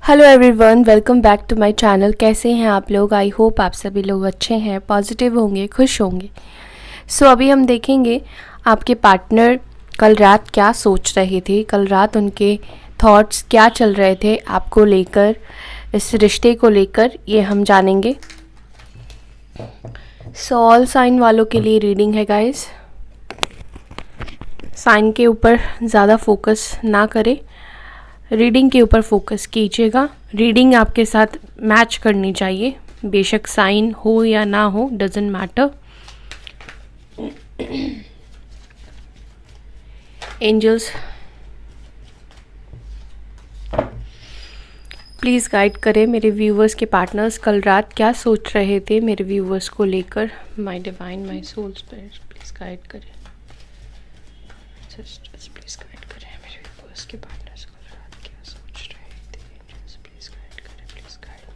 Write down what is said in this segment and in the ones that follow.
Hello everyone, welcome back to my channel. कैसे हैं आप लोग? आई होप आप सभी लोग अच्छे हैं, पॉजिटिव होंगे, खुश होंगे। अभी हम देखेंगे आपके पार्टनर कल रात क्या सोच रहे थे, कल रात उनके थॉट्स क्या चल रहे थे आपको लेकर, इस रिश्ते को लेकर, ये हम जानेंगे। ऑल साइन वालों के लिए रीडिंग है गाइस। साइन के ऊपर ज़्यादा फोकस ना करें, रीडिंग के ऊपर फोकस कीजिएगा। रीडिंग आपके साथ मैच करनी चाहिए, बेशक साइन हो या ना हो, doesn't matter. Angels please guide करें मेरे व्यूवर्स के पार्टनर्स कल रात क्या सोच रहे थे मेरे व्यूवर्स को लेकर। My divine, my soul spirit please guide करें, जस्ट प्लीज़ गाइड करें मेरे व्यूवर्स के पार्टनर्स कल रात क्या सोच रहे थे। एंजल्स प्लीज़ गाइड करें, प्लीज़ गाइड।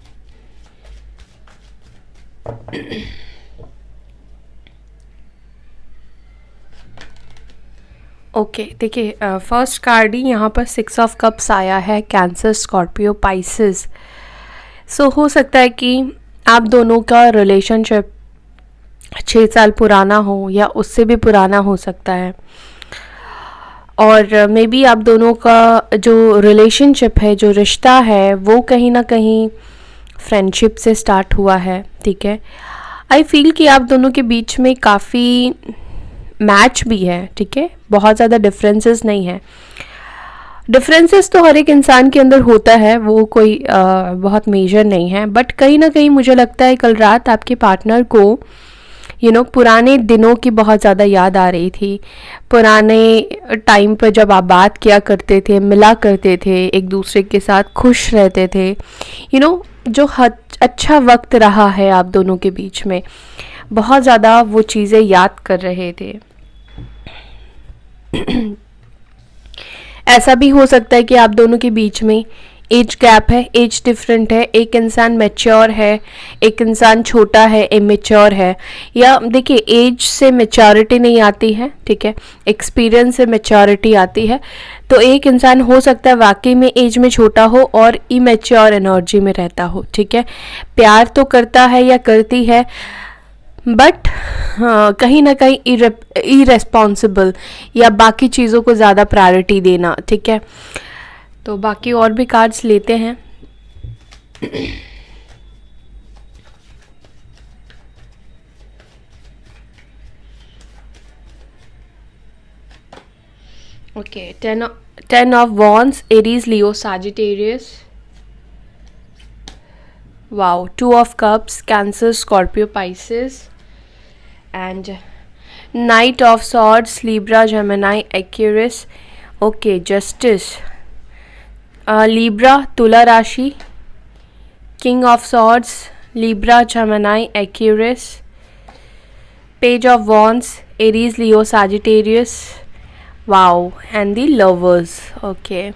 ओके, देखिए फर्स्ट कार्ड ही यहाँ पर 6 ऑफ कप्स आया है, कैंसर, स्कॉर्पियो, पाइसेस। हो सकता है कि आप दोनों का रिलेशनशिप 6 साल पुराना हो या उससे भी पुराना हो सकता है, और मे बी आप दोनों का जो रिलेशनशिप है, जो रिश्ता है, वो कहीं ना कहीं फ्रेंडशिप से स्टार्ट हुआ है। ठीक है, आई फील कि आप दोनों के बीच में काफ़ी मैच भी है। ठीक है, बहुत ज़्यादा डिफरेंसेस नहीं है। डिफरेंसेस तो हर एक इंसान के अंदर होता है, वो कोई बहुत मेजर नहीं है, बट कहीं ना कहीं मुझे लगता है कल रात आपके पार्टनर को पुराने दिनों की बहुत ज़्यादा याद आ रही थी। पुराने टाइम पर जब आप बात किया करते थे, मिला करते थे, एक दूसरे के साथ खुश रहते थे, जो अच्छा वक्त रहा है आप दोनों के बीच में, बहुत ज़्यादा वो चीज़ें याद कर रहे थे। ऐसा भी हो सकता है कि आप दोनों के बीच में एज गैप है, एज डिफरेंट है, एक इंसान मैच्योर है, एक इंसान छोटा है, इमेच्योर है। या देखिए, एज से मैच्योरिटी नहीं आती है, ठीक है, एक्सपीरियंस से मैच्योरिटी आती है। तो एक इंसान हो सकता है वाकई में एज में छोटा हो और इमेच्योर एनर्जी में रहता हो। ठीक है, प्यार तो करता है या करती है, बट कहीं ना कहीं इरेस्पॉन्सिबल या बाकी चीज़ों को ज़्यादा प्रायोरिटी देना। ठीक है, तो बाकी और भी कार्ड्स लेते हैं। Okay, 10 of wands, Aries, Leo, Sagittarius. Wow, 2 of cups, cancer, Scorpio, Pisces, and night of swords, Libra, Gemini, Aquarius. Okay, justice, Libra, तुला राशि, king of swords, Libra, Gemini, Aquarius, page of wands, Aries, Leo, Sagittarius. Wow, and the lovers. Okay,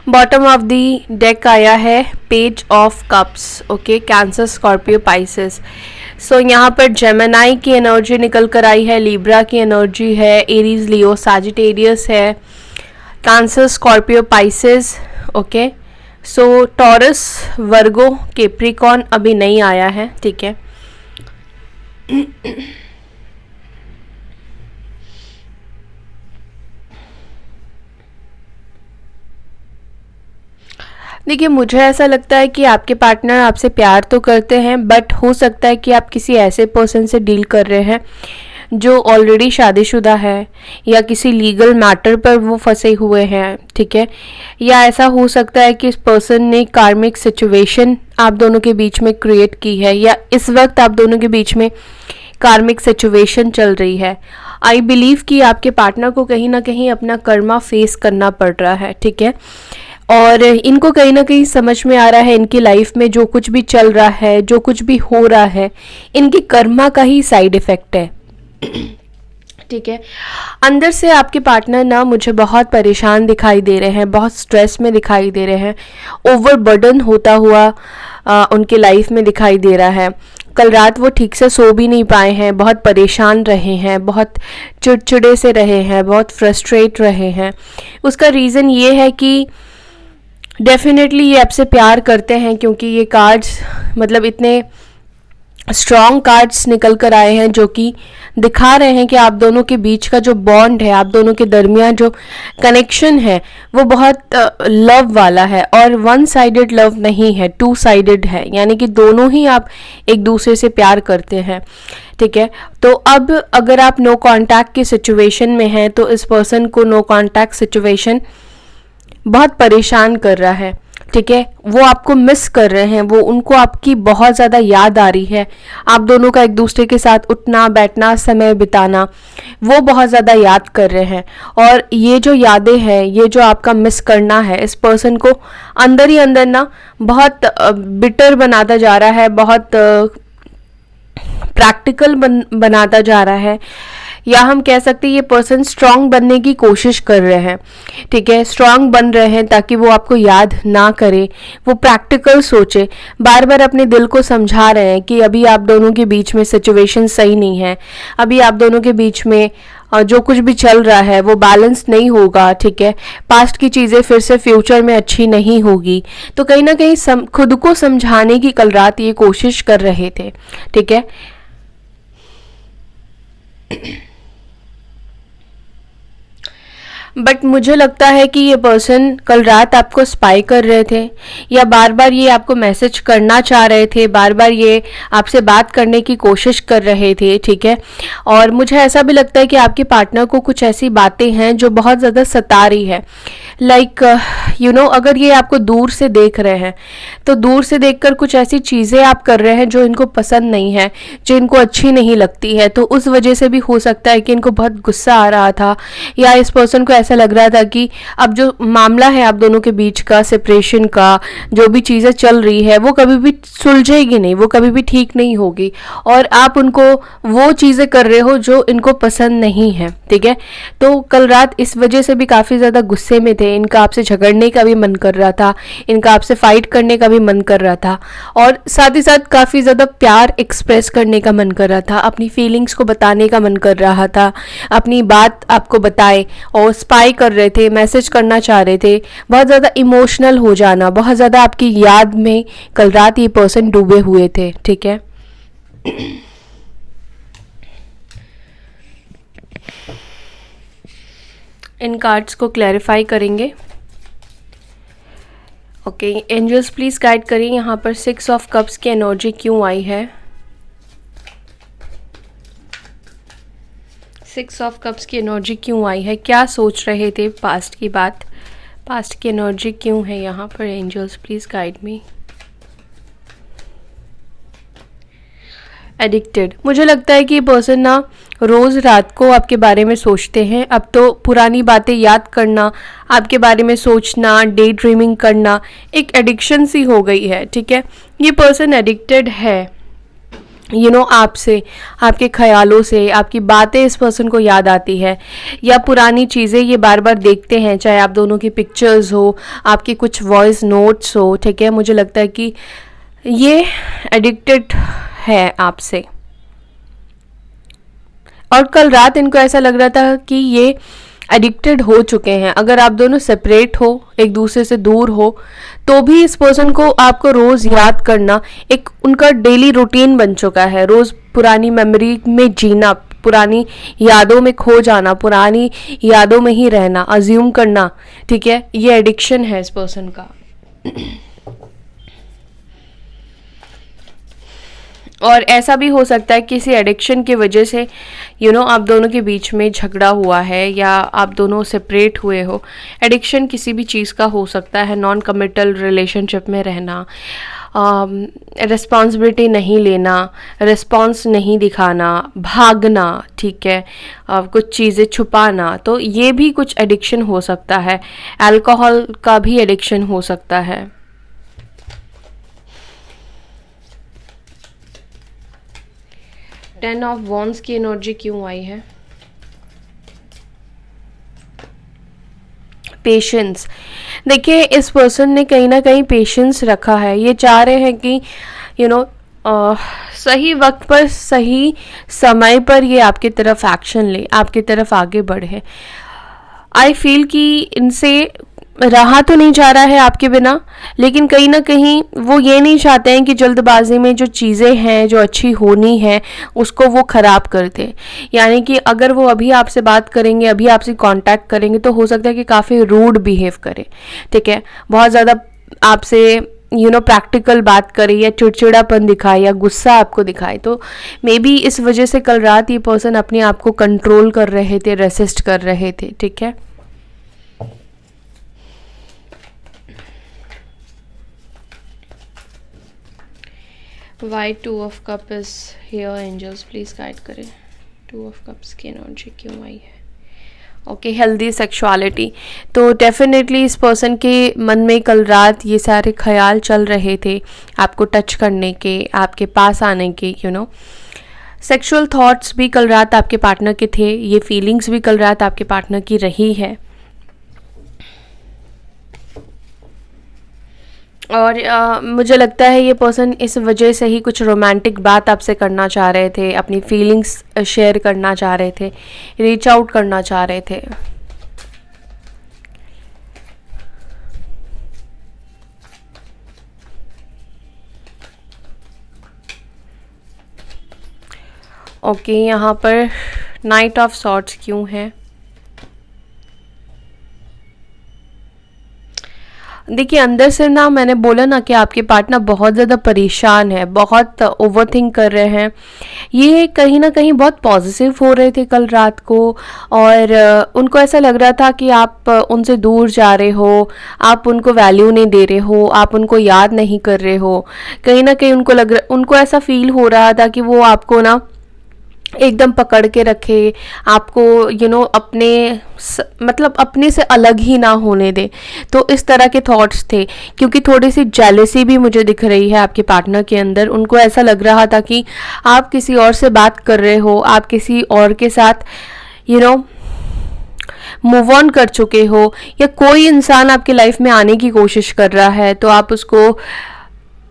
bottom of the deck आया है page of cups. Okay, cancer, Scorpio, Pisces. यहाँ पर Gemini की energy निकल कर आई है, लिब्रा की energy है, एरीज, लियो, सैजिटेरियस है, Cancer, Scorpio, Pisces. Okay, Taurus, Virgo, Capricorn अभी नहीं आया है। ठीक है, देखिए, मुझे ऐसा लगता है कि आपके पार्टनर आपसे प्यार तो करते हैं, बट हो सकता है कि आप किसी ऐसे पर्सन से डील कर रहे हैं जो ऑलरेडी शादीशुदा है, या किसी लीगल मैटर पर वो फंसे हुए हैं। ठीक है, या ऐसा हो सकता है कि इस पर्सन ने कार्मिक सिचुएशन आप दोनों के बीच में क्रिएट की है, या इस वक्त आप दोनों के बीच में कार्मिक सिचुएशन चल रही है। आई बिलीव कि आपके पार्टनर को कहीं ना कहीं अपना कर्मा फेस करना पड़ रहा है। ठीक है, और इनको कहीं ना कहीं समझ में आ रहा है इनकी लाइफ में जो कुछ भी चल रहा है, जो कुछ भी हो रहा है, इनकी कर्मा का ही साइड इफेक्ट है। ठीक है, अंदर से आपके पार्टनर ना मुझे बहुत परेशान दिखाई दे रहे हैं, बहुत स्ट्रेस में दिखाई दे रहे हैं, ओवरबर्डन होता हुआ उनके लाइफ में दिखाई दे रहा है। कल रात वो ठीक से सो भी नहीं पाए हैं, बहुत परेशान रहे हैं, बहुत चिड़चिड़े से रहे हैं, बहुत फ्रस्ट्रेट रहे हैं। उसका रीज़न ये है कि डेफिनेटली ये आपसे प्यार करते हैं, क्योंकि ये कार्ड्स मतलब इतने स्ट्रॉन्ग कार्ड्स निकल कर आए हैं जो कि दिखा रहे हैं कि आप दोनों के बीच का जो बॉन्ड है, आप दोनों के दरमियान जो कनेक्शन है वो बहुत लव वाला है, और वन साइडेड लव नहीं है, टू साइडेड है, यानी कि दोनों ही आप एक दूसरे से प्यार करते हैं। ठीक है, तो अब अगर आप नो कांटेक्ट की सिचुएशन में हैं तो इस पर्सन को नो कांटेक्ट सिचुएशन बहुत परेशान कर रहा है। ठीक है, वो आपको मिस कर रहे हैं, वो उनको आपकी बहुत ज़्यादा याद आ रही है, आप दोनों का एक दूसरे के साथ उठना बैठना समय बिताना वो बहुत ज़्यादा याद कर रहे हैं। और ये जो यादें हैं, ये जो आपका मिस करना है, इस पर्सन को अंदर ही अंदर ना बहुत बिटर बनाता जा रहा है, बहुत प्रैक्टिकल बनाता जा रहा है, या हम कह सकते हैं ये पर्सन स्ट्रांग बनने की कोशिश कर रहे हैं। ठीक है, स्ट्रांग बन रहे हैं ताकि वो आपको याद ना करे, वो प्रैक्टिकल सोचे, बार बार अपने दिल को समझा रहे हैं कि अभी आप दोनों के बीच में सिचुएशन सही नहीं है, अभी आप दोनों के बीच में जो कुछ भी चल रहा है वो बैलेंस नहीं होगा। ठीक है, पास्ट की चीज़ें फिर से फ्यूचर में अच्छी नहीं होगी, तो कहीं ना कहीं खुद को समझाने की कल रात ये कोशिश कर रहे थे। ठीक है, बट मुझे लगता है कि ये पर्सन कल रात आपको स्पाई कर रहे थे, या बार बार ये आपको मैसेज करना चाह रहे थे, बार बार ये आपसे बात करने की कोशिश कर रहे थे। ठीक है, और मुझे ऐसा भी लगता है कि आपके पार्टनर को कुछ ऐसी बातें हैं जो बहुत ज़्यादा सता रही है। लाइक अगर ये आपको दूर से देख रहे हैं तो दूर से देखकर कुछ ऐसी चीज़ें आप कर रहे हैं जो इनको पसंद नहीं है, जो इनको अच्छी नहीं लगती है, तो उस वजह से भी हो सकता है कि इनको बहुत गुस्सा आ रहा था, या इस पर्सन को ऐसा लग रहा था कि अब जो मामला है आप दोनों के बीच का, सेपरेशन का, जो भी चीज़ें चल रही है वो कभी भी सुलझेगी नहीं, वो कभी भी ठीक नहीं होगी, और आप उनको वो चीज़ें कर रहे हो जो इनको पसंद नहीं है। ठीक है, तो कल रात इस वजह से भी काफ़ी ज़्यादा गुस्से में थे, इनका आपसे झगड़ने का भी मन कर रहा था, इनका आपसे फाइट करने का भी मन कर रहा था, और साथ ही साथ काफ़ी ज़्यादा प्यार एक्सप्रेस करने का मन कर रहा था, अपनी फीलिंग्स को बताने का मन कर रहा था, अपनी बात आपको बताए, और स्पाई कर रहे थे, मैसेज करना चाह रहे थे, बहुत ज़्यादा इमोशनल हो जाना, बहुत ज़्यादा आपकी याद में कल रात ये पर्सन डूबे हुए थे। ठीक है, इन कार्ड्स को क्लैरिफाई करेंगे। ओके, एंजल्स प्लीज गाइड करिए यहाँ पर 6 ऑफ कप्स की एनर्जी क्यों आई है। 6 ऑफ कप्स की एनर्जी क्यों आई है, क्या सोच रहे थे पास्ट की बात, पास्ट की एनर्जी क्यों है यहाँ पर। Angels please guide me. Addicted, मुझे लगता है कि ये पर्सन ना रोज़ रात को आपके बारे में सोचते हैं। अब तो पुरानी बातें याद करना, आपके बारे में सोचना, डे ड्रीमिंग करना एक एडिक्शन सी हो गई है। ठीक है, ये पर्सन एडिक्टेड है आपसे, आपके ख्यालों से, आपकी बातें इस पर्सन को याद आती है, या पुरानी चीज़ें ये बार बार देखते हैं, चाहे आप दोनों की पिक्चर्स हो, आपके कुछ वॉइस नोट्स हो। ठीक है, मुझे लगता है कि ये एडिक्टेड है आपसे, और कल रात इनको ऐसा लग रहा था कि ये एडिक्टेड हो चुके हैं। अगर आप दोनों सेपरेट हो, एक दूसरे से दूर हो, तो भी इस पर्सन को आपको रोज़ याद करना एक उनका डेली रूटीन बन चुका है। रोज़ पुरानी मेमोरी में जीना, पुरानी यादों में खो जाना, पुरानी यादों में ही रहना, अज्यूम करना। ठीक है, ये एडिक्शन है इस पर्सन का। और ऐसा भी हो सकता है किसी एडिक्शन की वजह से आप दोनों के बीच में झगड़ा हुआ है, या आप दोनों सेपरेट हुए हो। एडिक्शन किसी भी चीज़ का हो सकता है, नॉन कमिटल रिलेशनशिप में रहना, रिस्पॉन्सिबिलिटी नहीं लेना, रिस्पॉन्स नहीं दिखाना, भागना। ठीक है, कुछ चीज़ें छुपाना, तो ये भी कुछ एडिक्शन हो सकता है। अल्कोहल का भी एडिक्शन हो सकता है। टेन ऑफ वॉन्ड्स की एनर्जी क्यों आई है। पेशेंस, देखिए इस पर्सन ने कहीं ना कहीं पेशेंस रखा है। ये चाह रहे हैं कि अ, सही वक्त पर सही समय पर ये आपकी तरफ एक्शन ले, आपकी तरफ आगे बढ़े। आई फील कि इनसे रहा तो नहीं जा रहा है आपके बिना, लेकिन कहीं ना कहीं वो ये नहीं चाहते हैं कि जल्दबाजी में जो चीज़ें हैं जो अच्छी होनी है उसको वो ख़राब कर दे। यानी कि अगर वो अभी आपसे बात करेंगे, अभी आपसे कांटेक्ट करेंगे, तो हो सकता है कि काफ़ी रूड बिहेव करे, ठीक है, बहुत ज़्यादा आपसे प्रैक्टिकल बात करे या चिड़चिड़ापन दिखाए या गुस्सा आपको दिखाए। तो मे बी इस वजह से कल रात ये पर्सन अपने आप को कंट्रोल कर रहे थे, रेसिस्ट कर रहे थे, ठीक है। Why 2 of cup is here, angels please guide करें। 2 ऑफ कप्स की एनर्जी क्यों आई है? Okay, healthy sexuality. तो डेफिनेटली इस पर्सन के मन में कल रात ये सारे ख्याल चल रहे थे आपको टच करने के, आपके पास आने के, सेक्सुअल थॉट्स भी कल रात आपके पार्टनर के थे, ये फीलिंग्स भी कल रात आपके पार्टनर की रही है। और मुझे लगता है ये पर्सन इस वजह से ही कुछ रोमांटिक बात आपसे करना चाह रहे थे, अपनी फीलिंग्स शेयर करना चाह रहे थे, रीच आउट करना चाह रहे थे। ओके, यहाँ पर नाइट ऑफ सॉर्ट्स क्यों है? देखिए, अंदर से ना, मैंने बोला ना कि आपके पार्टनर बहुत ज़्यादा परेशान है, बहुत ओवरथिंक कर रहे हैं। ये कहीं ना कहीं बहुत पॉजिटिव हो रहे थे कल रात को, और उनको ऐसा लग रहा था कि आप उनसे दूर जा रहे हो, आप उनको वैल्यू नहीं दे रहे हो, आप उनको याद नहीं कर रहे हो। कहीं ना कहीं उनको ऐसा फील हो रहा था कि वो आपको ना एकदम पकड़ के रखे, आपको अपने मतलब अपने से अलग ही ना होने दे। तो इस तरह के थॉट्स थे, क्योंकि थोड़ी सी जेलसी भी मुझे दिख रही है आपके पार्टनर के अंदर। उनको ऐसा लग रहा था कि आप किसी और से बात कर रहे हो, आप किसी और के साथ मूव ऑन कर चुके हो, या कोई इंसान आपकी लाइफ में आने की कोशिश कर रहा है तो आप उसको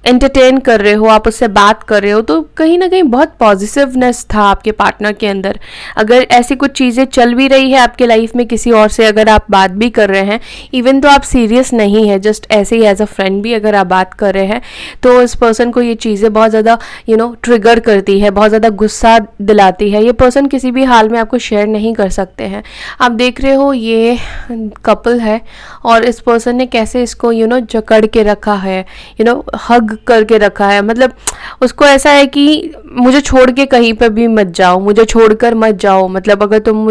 एंटरटेन कर रहे हो, आप उससे बात कर रहे हो। तो कहीं ना कहीं बहुत पॉजिटिवनेस था आपके पार्टनर के अंदर। अगर ऐसी कुछ चीज़ें चल भी रही है आपके लाइफ में, किसी और से अगर आप बात भी कर रहे हैं, इवन तो आप सीरियस नहीं है, जस्ट ऐसे ही एज अ फ्रेंड भी अगर आप बात कर रहे हैं, तो इस पर्सन को ये चीज़ें बहुत ज़्यादा ट्रिगर करती है, बहुत ज़्यादा गुस्सा दिलाती है। ये पर्सन किसी भी हाल में आपको शेयर नहीं कर सकते हैं। आप देख रहे हो ये कपल है, और इस पर्सन ने कैसे इसको जकड़ के रखा है, हग करके रखा है। मतलब उसको ऐसा है कि मुझे छोड़ के कहीं पर भी मत जाओ, मुझे छोड़कर मत जाओ। मतलब अगर तुम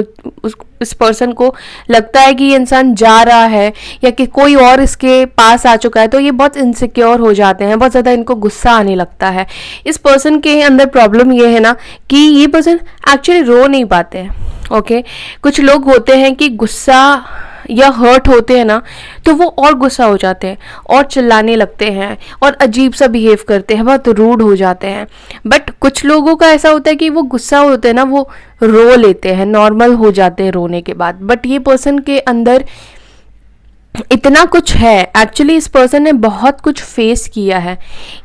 इस पर्सन को लगता है कि ये इंसान जा रहा है या कि कोई और इसके पास आ चुका है, तो ये बहुत इनसिक्योर हो जाते हैं, बहुत ज़्यादा इनको गुस्सा आने लगता है। इस पर्सन के अंदर प्रॉब्लम ये है ना कि ये पर्सन एक्चुअली रो नहीं पाते हैं। ओके, कुछ लोग होते हैं कि गुस्सा या हर्ट होते हैं ना, तो वो और गुस्सा हो जाते हैं और चिल्लाने लगते हैं और अजीब सा बिहेव करते हैं, बहुत रूड हो जाते हैं। बट कुछ लोगों का ऐसा होता है कि वो गुस्सा होते हैं ना, वो रो लेते हैं, नॉर्मल हो जाते हैं रोने के बाद। बट ये पर्सन के अंदर इतना कुछ है, एक्चुअली इस पर्सन ने बहुत कुछ फेस किया है।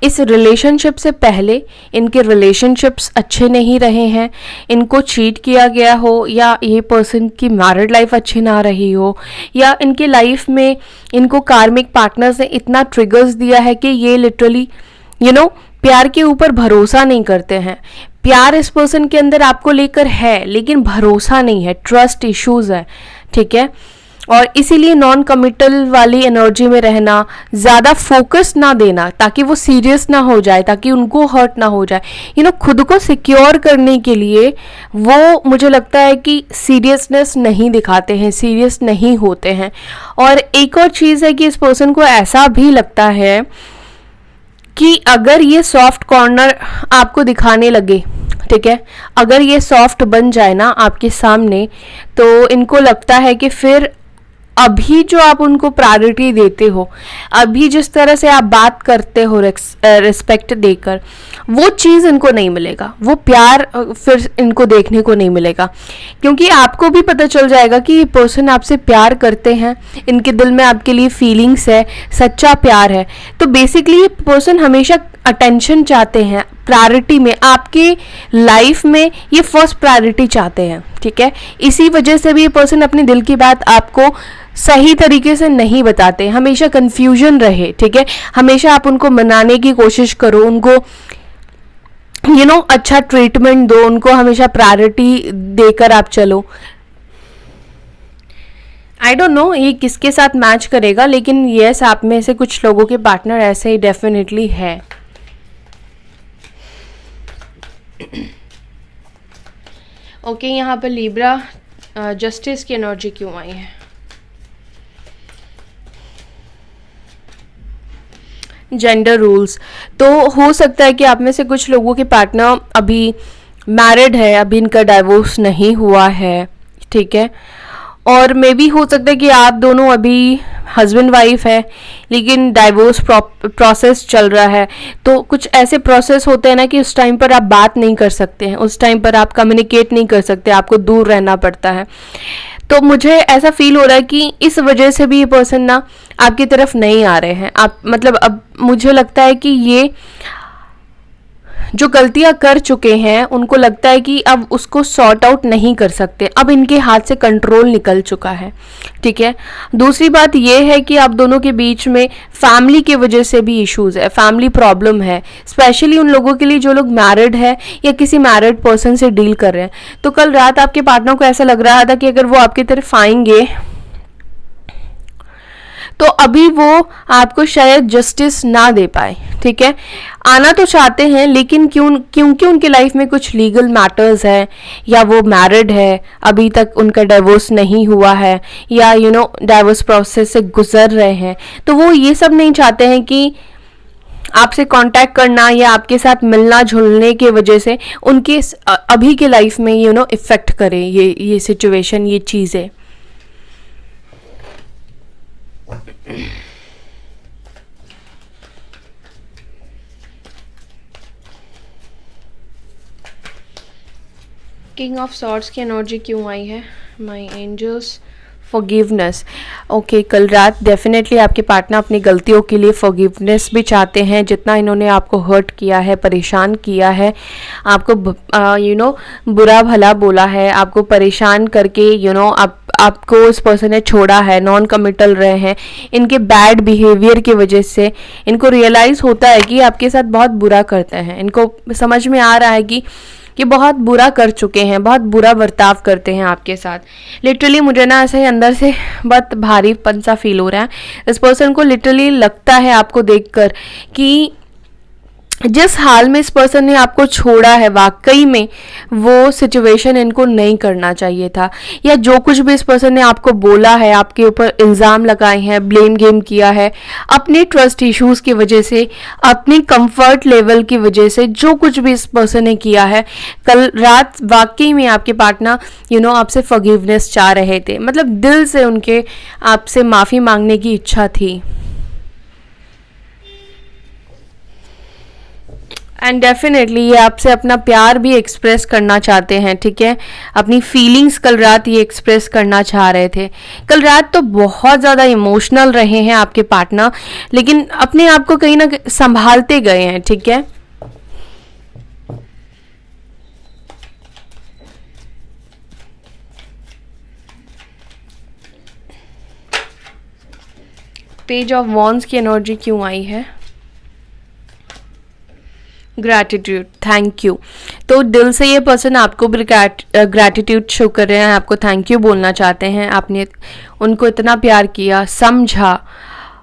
इस रिलेशनशिप से पहले इनके रिलेशनशिप्स अच्छे नहीं रहे हैं, इनको चीट किया गया हो, या ये पर्सन की मैरिड लाइफ अच्छी ना रही हो, या इनके लाइफ में इनको कार्मिक पार्टनर्स ने इतना ट्रिगर्स दिया है कि ये लिटरली प्यार के ऊपर भरोसा नहीं करते हैं। प्यार इस पर्सन के अंदर आपको लेकर है, लेकिन भरोसा नहीं है, ट्रस्ट इश्यूज है, ठीक है। और इसीलिए नॉन कमिटल वाली एनर्जी में रहना, ज़्यादा फोकस ना देना ताकि वो सीरियस ना हो जाए, ताकि उनको हर्ट ना हो जाए। खुद को सिक्योर करने के लिए वो, मुझे लगता है कि सीरियसनेस नहीं दिखाते हैं, सीरियस नहीं होते हैं। और एक और चीज़ है कि इस पर्सन को ऐसा भी लगता है कि अगर ये सॉफ्ट कॉर्नर आपको दिखाने लगे, ठीक है, अगर ये सॉफ्ट बन जाए ना आपके सामने, तो इनको लगता है कि फिर अभी जो आप उनको प्रायोरिटी देते हो, अभी जिस तरह से आप बात करते हो रिस्पेक्ट देकर, वो चीज़ इनको नहीं मिलेगा, वो प्यार फिर इनको देखने को नहीं मिलेगा। क्योंकि आपको भी पता चल जाएगा कि ये पर्सन आपसे प्यार करते हैं, इनके दिल में आपके लिए फीलिंग्स है, सच्चा प्यार है। तो बेसिकली ये पर्सन हमेशा अटेंशन चाहते हैं, प्रायोरिटी में, आपकी लाइफ में ये फर्स्ट प्रायोरिटी चाहते हैं, ठीक है। इसी वजह से भी ये पर्सन अपने दिल की बात आपको सही तरीके से नहीं बताते, हमेशा कंफ्यूजन रहे, ठीक है। हमेशा आप उनको मनाने की कोशिश करो, उनको अच्छा ट्रीटमेंट दो, उनको हमेशा प्रायोरिटी देकर आप चलो। आई डोंट नो ये किसके साथ मैच करेगा, लेकिन यस, आप में से कुछ लोगों के पार्टनर ऐसे ही डेफिनेटली है। ओके, यहाँ पर लिब्रा जस्टिस की एनर्जी क्यों आई है? जेंडर रूल्स, तो हो सकता है कि आप में से कुछ लोगों के पार्टनर अभी मैरिड है, अभी इनका डाइवोर्स नहीं हुआ है, ठीक है। और मे भी हो सकता है कि आप दोनों अभी हस्बैंड वाइफ है लेकिन डाइवोर्स प्रोसेस चल रहा है। तो कुछ ऐसे प्रोसेस होते हैं ना कि उस टाइम पर आप बात नहीं कर सकते हैं, उस टाइम पर आप कम्युनिकेट नहीं कर सकते, आपको दूर रहना पड़ता है। तो मुझे ऐसा फील हो रहा है कि इस वजह से भी ये पर्सन ना आपकी तरफ नहीं आ रहे हैं। आप मतलब अब मुझे लगता है कि ये जो गलतियां कर चुके हैं उनको लगता है कि अब उसको सॉर्ट आउट नहीं कर सकते, अब इनके हाथ से कंट्रोल निकल चुका है, ठीक है। दूसरी बात यह है कि आप दोनों के बीच में फैमिली की वजह से भी इश्यूज है, फैमिली प्रॉब्लम है, स्पेशली उन लोगों के लिए जो लोग मैरिड है या किसी मैरिड पर्सन से डील कर रहे हैं। तो कल रात आपके पार्टनर को ऐसा लग रहा था कि अगर वो आपकी तरफ आएंगे तो अभी वो आपको शायद जस्टिस ना दे पाए, ठीक है। आना तो चाहते हैं लेकिन क्योंकि उनके लाइफ में कुछ लीगल मैटर्स है, या वो मैरिड है, अभी तक उनका डाइवोर्स नहीं हुआ है, या डाइवोर्स प्रोसेस से गुजर रहे हैं, तो वो ये सब नहीं चाहते हैं कि आपसे कांटेक्ट करना या आपके साथ मिलना जुलने के वजह से उनके अभी के लाइफ में इफेक्ट करे ये सिचुएशन, ये चीज़ें। किंग ऑफ सॉर्ड्स की एनर्जी क्यों आई है? My angels, forgiveness. ओके, कल रात डेफिनेटली आपके पार्टनर अपनी गलतियों के लिए फॉरगिवनेस भी चाहते हैं। जितना इन्होंने आपको हर्ट किया है, परेशान किया है, आपको बुरा भला बोला है, आपको परेशान करके आपको उस पर्सन ने छोड़ा है, नॉन कमिटल रहे हैं, इनके बैड बिहेवियर की वजह से इनको रियलाइज़ होता है कि आपके साथ बहुत बुरा करते हैं। इनको समझ में आ रहा है कि बहुत बुरा कर चुके हैं, बहुत बुरा बर्ताव करते हैं आपके साथ। लिटरली मुझे ना ऐसे ही अंदर से बहुत भारीपन सा फील हो रहा है। इस पर्सन को लिटरली लगता है आपको देखकर कि जिस हाल में इस पर्सन ने आपको छोड़ा है, वाकई में वो सिचुएशन इनको नहीं करना चाहिए था, या जो कुछ भी इस पर्सन ने आपको बोला है, आपके ऊपर इल्ज़ाम लगाए हैं, ब्लेम गेम किया है, अपने ट्रस्ट इश्यूज की वजह से, अपनी कंफर्ट लेवल की वजह से, जो कुछ भी इस पर्सन ने किया है, कल रात वाकई में आपके पार्टनर आपसे फॉरगिवनेस चाह रहे थे, मतलब दिल से उनके आपसे माफ़ी मांगने की इच्छा थी। एंड डेफिनेटली ये आपसे अपना प्यार भी एक्सप्रेस करना चाहते हैं, ठीक है। अपनी फीलिंग्स कल रात ये एक्सप्रेस करना चाह रहे थे। कल रात तो बहुत ज़्यादा इमोशनल रहे हैं आपके पार्टनर, लेकिन अपने आप को कहीं ना कहीं संभालते गए हैं, ठीक है। पेज ऑफ वॉन्ड्स की एनर्जी क्यों आई है? Gratitude, thank you. तो दिल से ये पर्सन आपको भी ग्रैटिट्यूड शो कर रहे हैं, आपको थैंक यू बोलना चाहते हैं। आपने उनको इतना प्यार किया, समझा,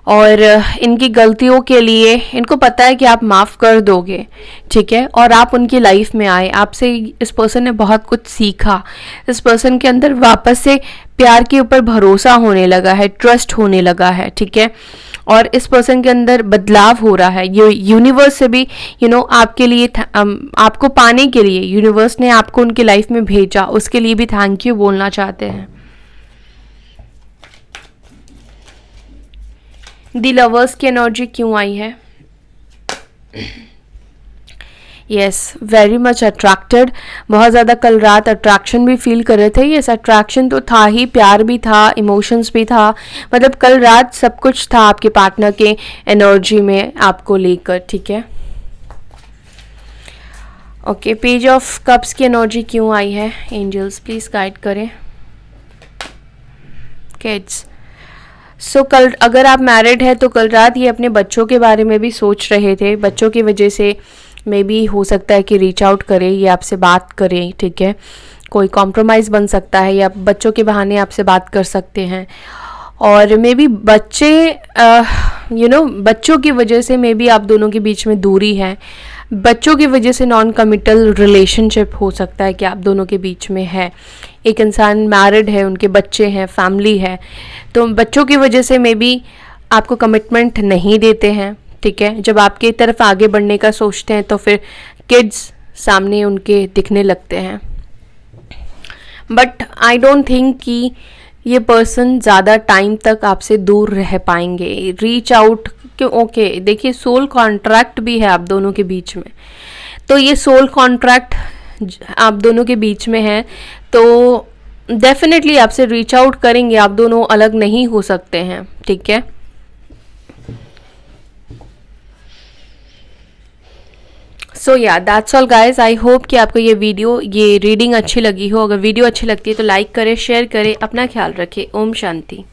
और इनकी गलतियों के लिए इनको पता है कि आप माफ़ कर दोगे, ठीक है। और आप उनकी लाइफ में आए, आपसे इस पर्सन ने बहुत कुछ सीखा। इस पर्सन के अंदर वापस से प्यार के ऊपर भरोसा होने लगा है, ट्रस्ट होने लगा है, ठीक है। और इस पर्सन के अंदर बदलाव हो रहा है। ये यूनिवर्स से भी आपके लिए आपको पाने के लिए यूनिवर्स ने आपको उनकी लाइफ में भेजा, उसके लिए भी थैंक यू बोलना चाहते हैं। द लवर्स की एनर्जी क्यों आई है? यस, वेरी मच अट्रैक्टेड, बहुत ज़्यादा कल रात अट्रैक्शन भी फील कर रहे थे। यस, अट्रैक्शन तो था ही, प्यार भी था, इमोशंस भी था, मतलब कल रात सब कुछ था आपके पार्टनर के एनर्जी में आपको लेकर, ठीक है। ओके, पेज ऑफ कप्स की एनर्जी क्यों आई है? एंजल्स प्लीज गाइड करें। किड्स, सो कल अगर आप मैरिड है तो कल रात ये अपने बच्चों के बारे में भी सोच रहे थे। बच्चों की वजह से मे बी हो सकता है कि रीच आउट करें, ये आपसे बात करें, ठीक है। कोई कॉम्प्रोमाइज़ बन सकता है या बच्चों के बहाने आपसे बात कर सकते हैं। और मे बी बच्चे बच्चों की वजह से मे बी आप दोनों के बीच में दूरी है। बच्चों की वजह से नॉन कमिटल रिलेशनशिप हो सकता है कि आप दोनों के बीच में है। एक इंसान मैरिड है, उनके बच्चे हैं, फैमिली है, तो बच्चों की वजह से मे बी आपको कमिटमेंट नहीं देते हैं, ठीक है। जब आपकी तरफ आगे बढ़ने का सोचते हैं तो फिर किड्स सामने उनके दिखने लगते हैं। बट आई डोंट थिंक कि ये पर्सन ज़्यादा टाइम तक आपसे दूर रह पाएंगे। रीच आउट क्यों? ओके, देखिए सोल कॉन्ट्रैक्ट भी है आप दोनों के बीच में, तो ये सोल कॉन्ट्रैक्ट आप दोनों के बीच में है, तो डेफिनेटली आपसे रीच आउट करेंगे। आप दोनों अलग नहीं हो सकते हैं, ठीक है। सो या that's all guys. I hope कि आपको ये रीडिंग अच्छी लगी हो। अगर वीडियो अच्छी लगती है तो लाइक करें, शेयर करें, अपना ख्याल रखें। ओम शांति।